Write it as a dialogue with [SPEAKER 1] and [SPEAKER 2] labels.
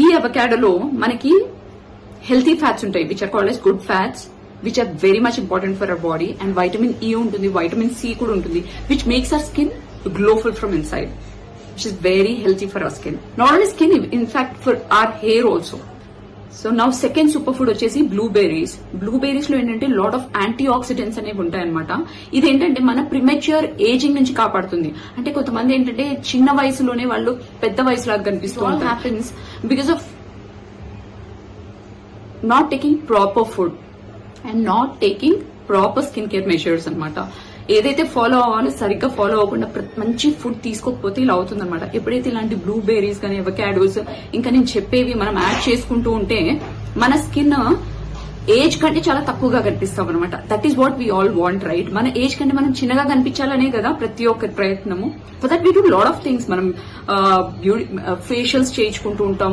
[SPEAKER 1] ఈ అవకాడోలో మనకి హెల్తీ ఫ్యాట్స్ ఉంటాయి, which are called as good fats, which are very much important for our body. And vitamin E ఉంటుంది, vitamin C కూడా ఉంటుంది, which makes our skin glowful from inside, which is very healthy for our skin. Not only skin, in fact for our hair also. So now second super food వచ్చేసి blueberries. Blueberries లో ఏంటంటే lot of anti oxidants అనేవి ఉంటాయన్నమాట. ఇదేంటంటే మన premature ageing నుంచి కాపాడుతుంది. అంటే కొంతమంది ఏంటంటే చిన్న వయసులోనే వాళ్ళు పెద్ద వయసులాగా కనిపిస్తుంది. Happens because of not taking proper food and not taking proper skin care measures అనమాట. ఏదైతే ఫాలో అవ్వాలో సరిగ్గా ఫాలో అవ్వకుండా మంచి ఫుడ్ తీసుకోకపోతే ఇలా అవుతుంది అనమాట. ఎప్పుడైతే ఇలాంటి బ్లూబెర్రీస్ కానీ అవకాడోస్ ఇంకా నేను చెప్పేవి మనం యాడ్ చేసుకుంటూ ఉంటే మన స్కిన్ ఏజ్ కంటే చాలా తక్కువగా కనిపిస్తాం అనమాట. That is what we all want, right? మన ఏజ్ కంటే మనం చిన్నగా కనిపించాలనే కదా ప్రతి ఒక్కరి ప్రయత్నము. For that we do lot of things. మనం ఫేషియల్స్ చేయించుకుంటూ ఉంటాము,